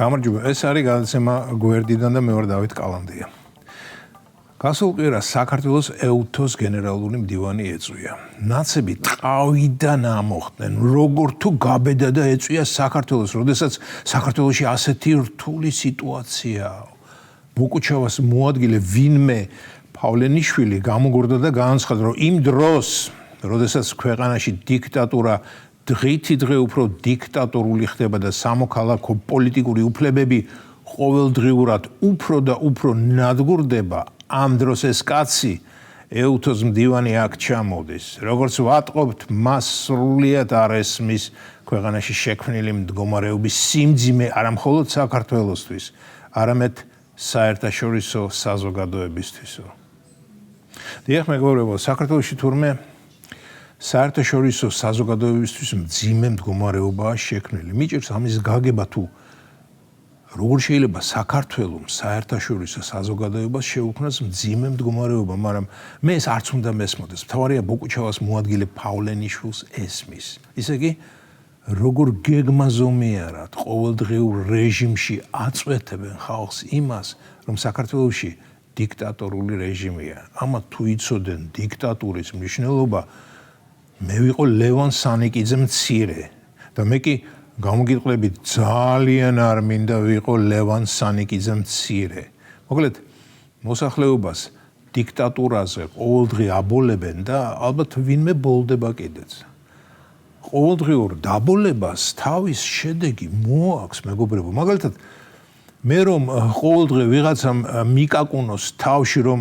გამარჯობა, ეს არის გადაცემა გვერდიდან და მე ვარ დავით კალანდია. გასულ კვირას საქართველოს ეუთოს გენერალური მდივანი ეწვია. ნაცები ტყავიდან ამოხდნენ, როგორ თუ გაბედა და ეწვია საქართველოს, როდესაც საქართველოში ასეთი რთული სიტუაციაა. ბუკუჩევას მოადგილე ვინმე პავლენიშვილი გამოგორდა და განაცხადა, რომ იმ დროს, როდესაც ქვეყანაში დიქტატურა დღითი დღე უფრო დიქტატორული ხდება და სამოქალაქო პოლიტიკური უფლებები ყოველდღიურად უფრო და უფრო ნადგურდება, ამ დროს ეს კაცი ეუთოს მდივანი აქ ჩამოდის. როგორც ვატყობთ, მას სრულიად არ ესმის ქვეყანაში შექმნილი მდგომარეობის სიმძიმე არა მხოლოდ საქართველოსთვის, არამედ საერთაშორისო საზოგადოებისთვისო. დიახ, მეგობრებო, საქართველოში თურმე საერთაშორისო საზოგადოებისთვის მძიმე მდგომარეობაა შექმნილი. მიჭირს ამის გაგება თუ როგორ შეიძლება საქართველოს საერთაშორისო საზოგადოებას შეუქმნას მძიმე მდგომარეობა, მაგრამ მე ეს არც უნდა მესმოდეს. მთავარია ბუკუჩევას მოადგილე პავლენიშვილს ესმის. ისე კი როგორ გეგმაზომიერად ყოველდღიურ რეჟიმში აწვეთებენ ხალხს იმას, რომ საქართველოში დიქტატორული რეჟიმია. ამათ თუ იცოდნენ დიქტატურის მნიშვნელობა, მე ვიყო ლევან სანიკიძე მცირე და მე კი გამოგიტყლებით ძალიან არ მინდა ვიყო ლევან სანიკიძე მცირე. მოკლედ, მოსახლეობას დიქტატურაზე ყოველდღე აბოლებენ და ალბათ ვინმე ბოლდება კიდეც. ყოველდღიურ დაბოლებას თავის შედეგი მოაქვს, მეგობრებო. მაგალითად, მე რომ ყოველდღე ვიღაცამ მიკაკუნოს თავში, რომ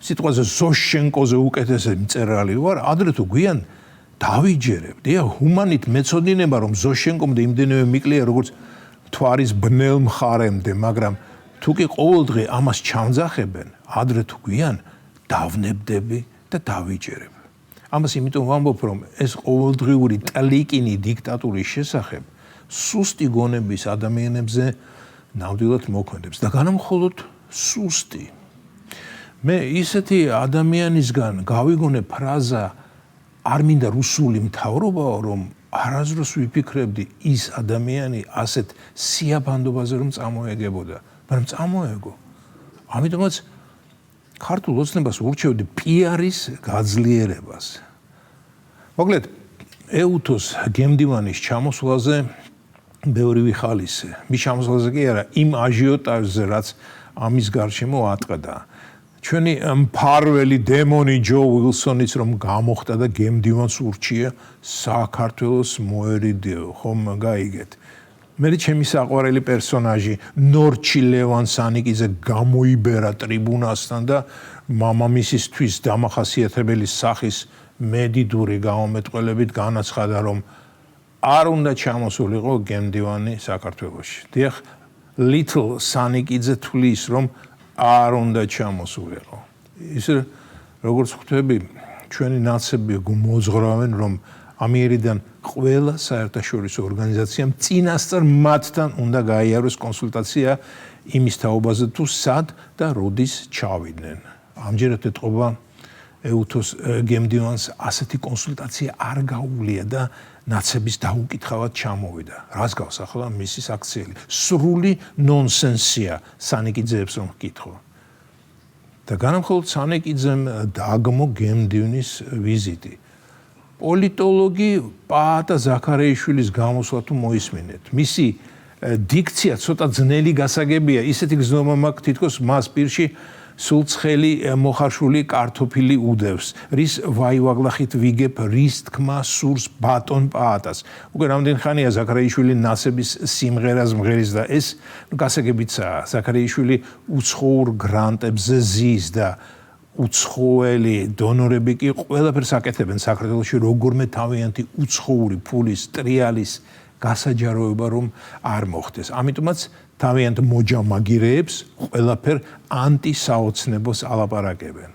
სიტყვაზე ზოშენკოზე უკეთესი მწერალი ვარ, ადრე თუ გვიან დავიჯერებ. დიახ, ჰუმანით მეცოდინება, რომ ზოშენკომდე იმდენივე მიკლია, როგორც მთვარის ბნელ მხარემდე, მაგრამ თუ კი ყოველდღე ამას ჩამძახებენ, ადრე თუ გვიან დავნებდები და დავიჯერებ. ამას იმიტომ ვამბობ, რომ ეს ყოველდღიური ტლიკინი დიქტატურის შესახებ სუსტი გონების ადამიანებზე ნამდვილად მოქმედებს და განამხოლოდ სუსტი. მე ისეთი ადამიანისგან გავიგონე ფრაზა არ მინდა რუსული მთავრობაო, რომ არასდროს ვიფიქრებდი ის ადამიანი ასეთ სიაფანდობაზე რომ წამოეგებოდა, მაგრამ წამოეგო. ამიტომაც ქართულ ოცნებას ურჩევდი პიარის გაძლიერებას. მოკლედ, ეუთოს გემდივანის ჩამოსვლაზე ბევრი ვიხალისე. მის ჩამოსვლაზე კი არა, იმ აჟიოტაჟზე, რაც ამის გარშემო ატყდა. ჩვენი მფარველი დემონი ჯო უილსონიც რომ გამოხდა და გემდივანს ურჩია საქართველოს მოერიდეო, ხომ გაიგეთ. მე ჩემი საყვარელი პერსონაჟი ნორჩი ლევან სანიკიძე გამოიბერა ტრიბუნასთან და მამამისისთვის დამახასიათებელი სახის მედიდური გამომეტყველებით განაცხადა, რომ არ უნდა ჩამოსულიყო გემდივანი საქართველოში. დიახ, little სანიკიძე თვლის, რომ არ უნდა ჩამოსულიყო. ისე როგორც ხვდები, ჩვენი ნაცები მოძღრავენ, რომ ამიერიდან ყველა საერთაშორისო ორგანიზაციამ წინასწარ მათთან უნდა გაიაროს კონსულტაცია იმის თაობაზე, თუ სად და როდის ჩავიდნენ. ამჯერად ეთყობა ეუთოს გემდივანს ასეთი კონსულტაცია არ გაუვლია და ნაცების დაუკითხავად ჩამოვიდა. რას გავს ახლა მისი საქციელი? სრული ნონსენსია სანიკიძეებს რომ ვკითხო. და განამხოლოდ სანიკიძემ დაგმო გემდივნის ვიზიტი. პოლიტოლოგი პაატა ზაქარეიშვილის გამოსვლა თუ მოისმინეთ. მისი დიქცია ცოტა ძნელი გასაგებია, ისეთი გზნობა მაქვს თითქოს მას პირში სულ ცხელი მოხარშული კარტოფილი უდევს, რის ვაივაღლახით ვიგებ, რის თქმა სურს ბატონ პაატას. უკვე რამდენი ხანია ზაქარეიშვილი ნაცების სიმღერას მღერის და ეს გასაგებიცაა. ზაქარეიშვილი უცხოურ გრანტებზე ზის და უცხოელი დონორები კი ყველაფერს აკეთებენ საქართველოში როგორმე თავიანთი უცხოური ფულის ტრიალის გასაჯაროება რომ არ მოხდეს. ამიტომაც თავიანთ მოჯამაგირეებს ყველაფერ ანტისაოცნებოს ალაპარაკებენ.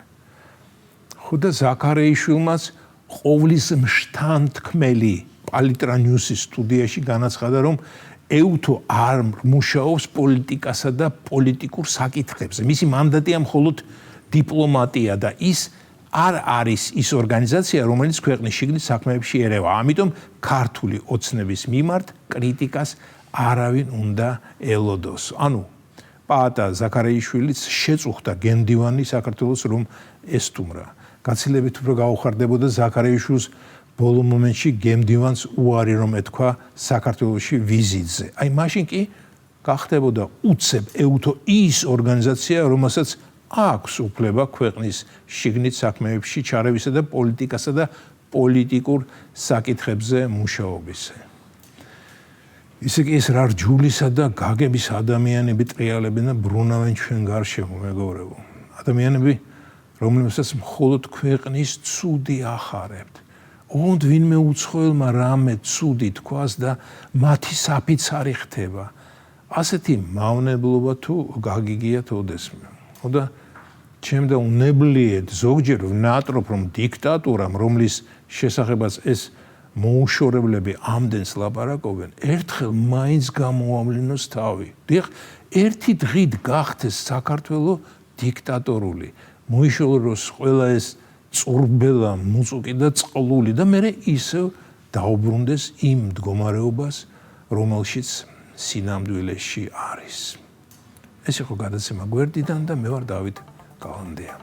ხოდა ზაქარეიშვილმაც ყოვლის მშთანთქმელი პალიტრა ნიუსის სტუდიაში განაცხადა, რომ ეუთო არ მუშაობს პოლიტიკასა და პოლიტიკურ საკითხებზე. მისი მანდატია მხოლოდ დიპლომატია და ის არ არის ის ორგანიზაცია, რომელიც ქვეყნის შიგნით საქმეებში ერევა. ამიტომ ქართული ოცნების მიმართ კრიტიკას არავინ უნდა ელოდოს. ანუ პაატა ზაქარიაშვილიც შეწუხდა გემდივანი საქართველოს რომ ესტუმრა. გაცილებით უფრო გაუხარდებოდა ზაქარიაშვილს ბოლო მომენტში გემდივანს უარი რომ ეთქვა საქართველოში ვიზიტზე. აი მაშინ კი გახდებოდა უცებ ეუთო ის ორგანიზაცია, რომელსაც აქვს უფლება ქვეყნის შიგნით საქმეებში ჩარევისა და პოლიტიკასა და პოლიტიკურ საკითხებზე მუშაობისა. ისე კი ეს რა რჯულისა და გაგების ადამიანები ტრიალებენ და ბრუნავენ ჩვენ გარშემო, მეგობრებო. ადამიანები, რომლებსაც მხოლოდ ქვეყნის ცუდი ახარებთ. ოღონდ ვინმე უცხოელმა რამე ცუდი თქვას და მათი საფიცარი ხდება. ასეთი მავნებლობა თუ გაგიგიათ ოდესმე. და ჩემდა უნებლიეთ ზოგჯერ ვნატრობ რომ დიქტატურამ, რომლის შესახებაც ეს მოუშორებლები ამდენს ლაპარაკობენ, ერთხელ მაინც გამოავლინოს თავი. დიახ, ერთი დღით გახდეს საქართველო დიქტატორული. მოიშოროს ყველა ეს წურბელა, მუწუკი და წყლული და მერე ისევ დაუბრუნდეს იმ მდგომარეობას, რომელშიც სინამდვილეში არის. ეს იყო გადაცემა გვერდიდან და მე ვარ დავით კალანდია.